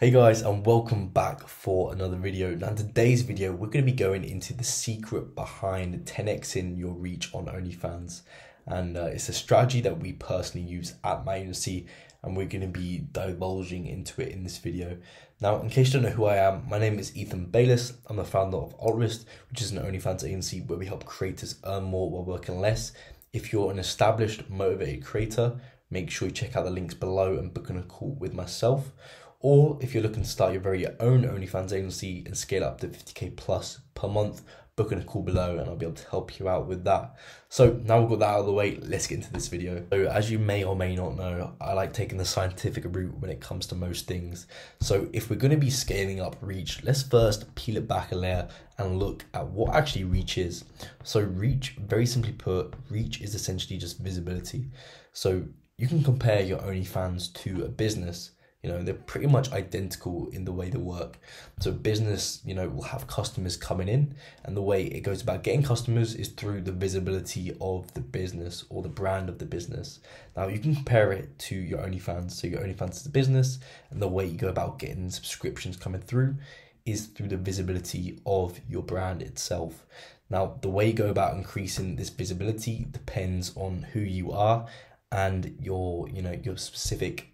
Hey guys, and welcome back for another video. Now in today's video we're going to be going into the secret behind 10xing your reach on OnlyFans, and it's a strategy that we personally use at my agency, and we're going to be divulging into it in this video. Now, in case you don't know who I am, my name is Ethan Bayliss. I'm the founder of Altrist, which is an OnlyFans agency where we help creators earn more while working less. If you're an established, motivated creator, make sure you check out the links below and book a call with myself. Or if you're looking to start your very own OnlyFans agency and scale up to 50k plus per month, book a call below and I'll be able to help you out with that. So now we've got that out of the way, let's get into this video. So as you may or may not know, I like taking the scientific route when it comes to most things. So if we're going to be scaling up reach, let's first peel it back a layer and look at what actually reach is. So reach, very simply put, reach is essentially just visibility. So you can compare your OnlyFans to a business. You know, they're pretty much identical in the way they work. So business, you know, will have customers coming in, and the way it goes about getting customers is through the visibility of the business or the brand of the business. Now you can compare it to your OnlyFans. So your OnlyFans is a business, and the way you go about getting subscriptions coming through is through the visibility of your brand itself. Now, the way you go about increasing this visibility depends on who you are and your specific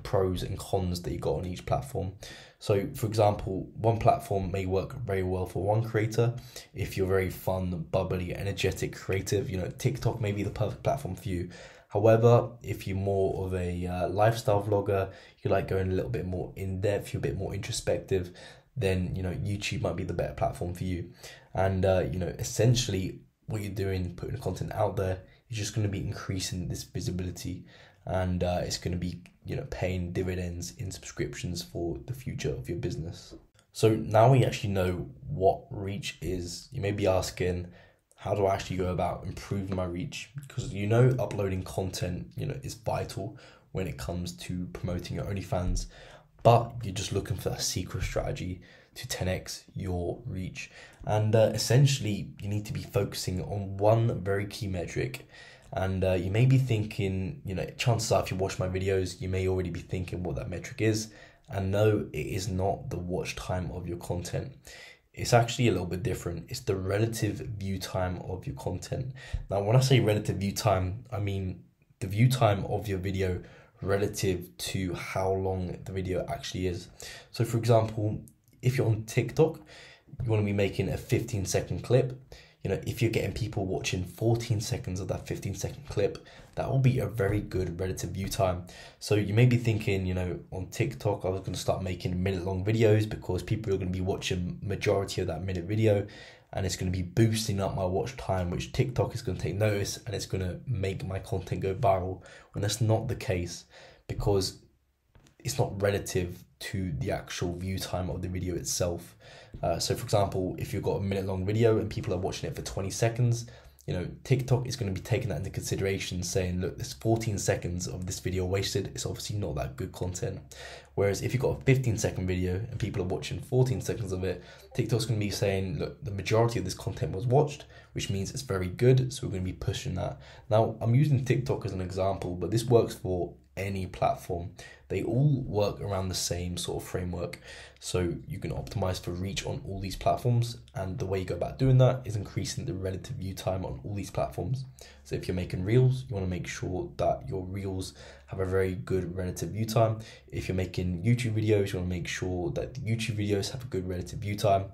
pros and cons that you got on each platform. So for example, one platform may work very well for one creator. If you're very fun, bubbly, energetic, creative, you know, TikTok may be the perfect platform for you. However, if you're more of a lifestyle vlogger, you like going a little bit more in depth, you're a bit more introspective, then, you know, YouTube might be the better platform for you. And you know, essentially what you're doing, putting content out there, is just going to be increasing this visibility, and it's going to be, you know, paying dividends in subscriptions for the future of your business. So now we actually know what reach is. You may be asking, how do I actually go about improving my reach? Because, you know, uploading content, you know, is vital when it comes to promoting your OnlyFans, but you're just looking for a secret strategy to 10x your reach. And essentially you need to be focusing on one very key metric. And you may be thinking, you know, chances are if you watch my videos, you may already be thinking what that metric is. And no, it is not the watch time of your content. It's actually a little bit different. It's the relative view time of your content. Now, when I say relative view time, I mean the view time of your video relative to how long the video actually is. So for example, if you're on TikTok, you want to be making a 15-second clip. You know, if you're getting people watching 14 seconds of that 15-second clip, that will be a very good relative view time. So you may be thinking, you know, on TikTok, I was going to start making minute-long videos because people are going to be watching majority of that minute video, and it's going to be boosting up my watch time, which TikTok is going to take notice, and it's going to make my content go viral. When that's not the case, because it's not relative to the actual view time of the video itself. So for example, if you've got a minute-long video and people are watching it for 20 seconds, you know, TikTok is going to be taking that into consideration, saying, look, there's 14 seconds of this video wasted. It's obviously not that good content. Whereas if you've got a 15-second video and people are watching 14 seconds of it, TikTok's going to be saying, look, the majority of this content was watched, which means it's very good. So we're going to be pushing that. Now, I'm using TikTok as an example, but this works for any platform. They all work around the same sort of framework. So you can optimize for reach on all these platforms, and the way you go about doing that is increasing the relative view time on all these platforms. So if you're making reels, you want to make sure that your reels have a very good relative view time. If you're making YouTube videos, you want to make sure that the YouTube videos have a good relative view time.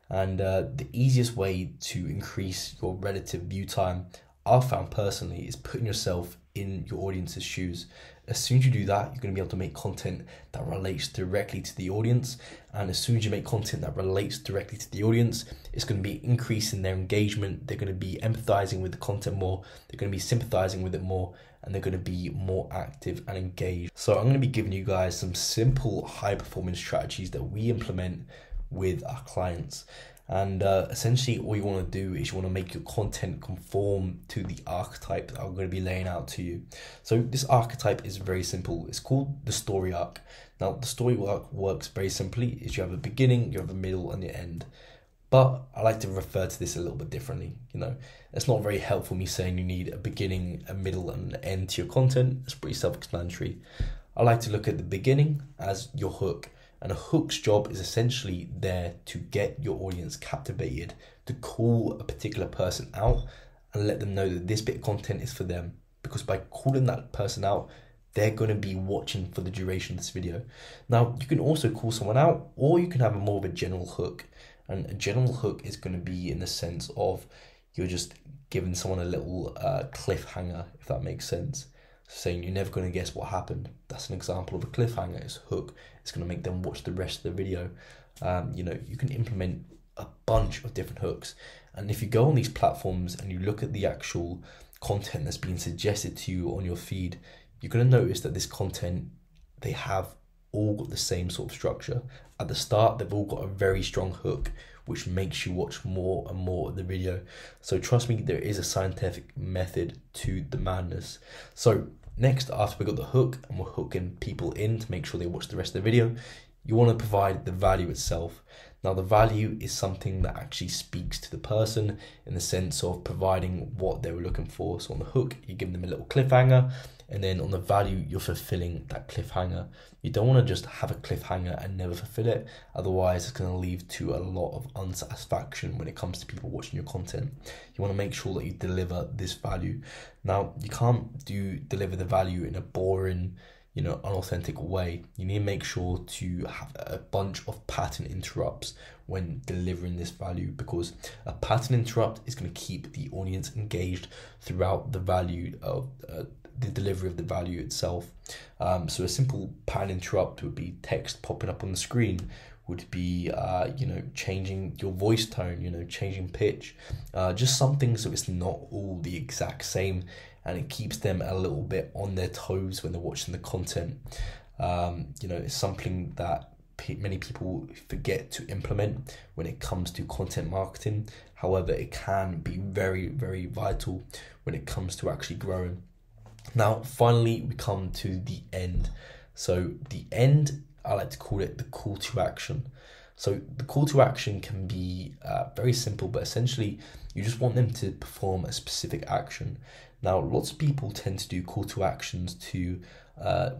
And the easiest way to increase your relative view time, I've found personally, is putting yourself in your audience's shoes. As soon as you do that, you're going to be able to make content that relates directly to the audience. And as soon as you make content that relates directly to the audience, it's going to be increasing their engagement. They're going to be empathizing with the content more. They're going to be sympathizing with it more, and they're going to be more active and engaged. So I'm going to be giving you guys some simple high performance strategies that we implement with our clients. And essentially all you want to do is you want to make your content conform to the archetype that I'm going to be laying out to you. So this archetype is very simple. It's called the story arc. Now the story arc works very simply. Is you have a beginning, you have a middle, and the end. But I like to refer to this a little bit differently. You know, it's not very helpful me saying you need a beginning, a middle, and an end to your content. It's pretty self-explanatory. I like to look at the beginning as your hook. And a hook's job is essentially there to get your audience captivated, to call a particular person out and let them know that this bit of content is for them. Because by calling that person out, they're going to be watching for the duration of this video. Now, you can also call someone out, or you can have more of a general hook. And a general hook is going to be in the sense of you're just giving someone a little cliffhanger, if that makes sense. Saying you're never going to guess what happened. That's an example of a cliffhanger. It's a hook. It's going to make them watch the rest of the video. You can implement a bunch of different hooks. And if you go on these platforms and you look at the actual content that's being suggested to you on your feed, you're going to notice that this content, they have all got the same sort of structure. At the start, they've all got a very strong hook, which makes you watch more and more of the video. So trust me, there is a scientific method to the madness. So next, after we got the hook and we're hooking people in to make sure they watch the rest of the video, you want to provide the value itself. Now, the value is something that actually speaks to the person in the sense of providing what they were looking for. So on the hook, you give them a little cliffhanger, and then on the value, you're fulfilling that cliffhanger. You don't want to just have a cliffhanger and never fulfill it. Otherwise, it's going to lead to a lot of unsatisfaction when it comes to people watching your content. You want to make sure that you deliver this value. Now, you can't deliver the value in a boring, unauthentic way. You need to make sure to have a bunch of pattern interrupts when delivering this value, because a pattern interrupt is going to keep the audience engaged throughout the value of the delivery of the value itself. So a simple pattern interrupt would be text popping up on the screen, would be changing your voice tone, changing pitch, just something so it's not all the exact same, and it keeps them a little bit on their toes when they're watching the content. It's something that many people forget to implement when it comes to content marketing. However, it can be very, very vital when it comes to actually growing. Now, finally, we come to the end. So the end, I like to call it the call to action. So the call to action can be very simple, but essentially you just want them to perform a specific action. Now, lots of people tend to do call to actions to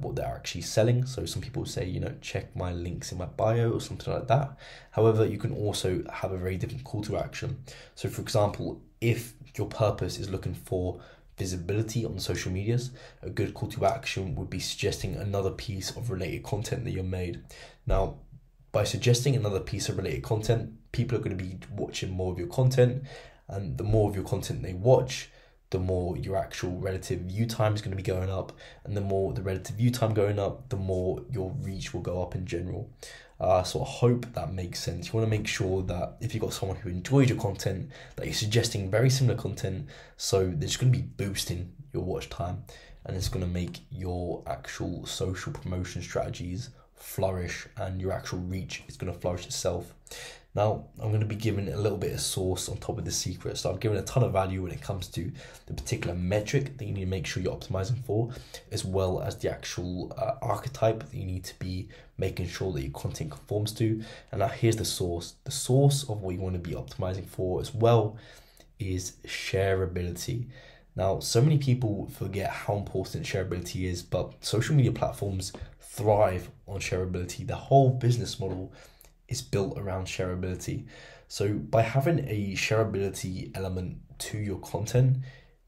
what they're actually selling. So some people say, check my links in my bio or something like that. However, you can also have a very different call to action. So for example, if your purpose is looking for visibility on social medias, a good call to action would be suggesting another piece of related content that you're made. Now, by suggesting another piece of related content, people are going to be watching more of your content, and the more of your content they watch, the more your actual relative view time is going to be going up, and the more the relative view time going up, the more your reach will go up in general. So I hope that makes sense. You want to make sure that if you've got someone who enjoys your content, that you're suggesting very similar content, so they're just going to be boosting your watch time, and it's going to make your actual social promotion strategies flourish, and your actual reach is going to flourish itself. Now, I'm going to be giving a little bit of sauce on top of the secret. So I've given a ton of value when it comes to the particular metric that you need to make sure you're optimizing for, as well as the actual archetype that you need to be making sure that your content conforms to. And now here's the source. The source of what you want to be optimizing for as well is shareability. Now, so many people forget how important shareability is, but social media platforms thrive on shareability. The whole business model is built around shareability. So by having a shareability element to your content,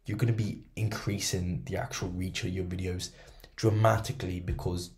you're going to be increasing the actual reach of your videos dramatically, because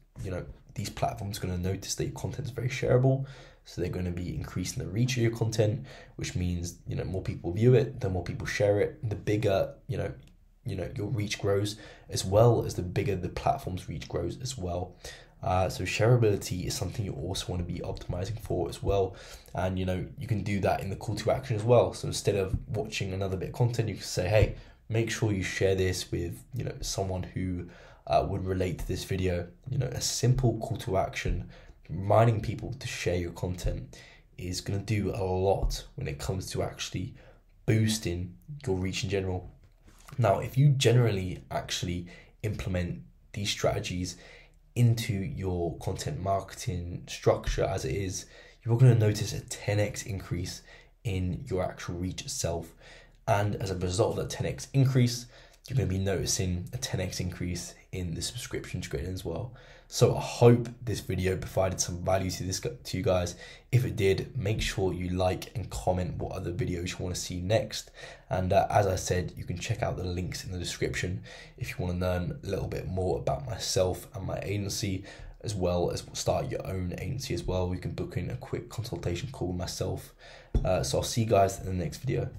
these platforms are going to notice that your content is very shareable, so they're going to be increasing the reach of your content, which means more people view it, the more people share it, the bigger your reach grows, as well as the bigger the platform's reach grows as well. So shareability is something you also want to be optimizing for as well. And you can do that in the call to action as well. So instead of watching another bit of content, you can say, hey, make sure you share this with someone who would relate to this video. A simple call to action reminding people to share your content is going to do a lot when it comes to actually boosting your reach in general. Now, if you generally actually implement these strategies into your content marketing structure as it is, you're going to notice a 10x increase in your actual reach itself. And as a result of that 10x increase, you're going to be noticing a 10x increase in the subscriptions grading as well. So I hope this video provided some value to you guys. If it did, make sure you like and comment what other videos you want to see next. And as I said, you can check out the links in the description if you want to learn a little bit more about myself and my agency, as well as start your own agency as well. You can book in a quick consultation call with myself. So I'll see you guys in the next video.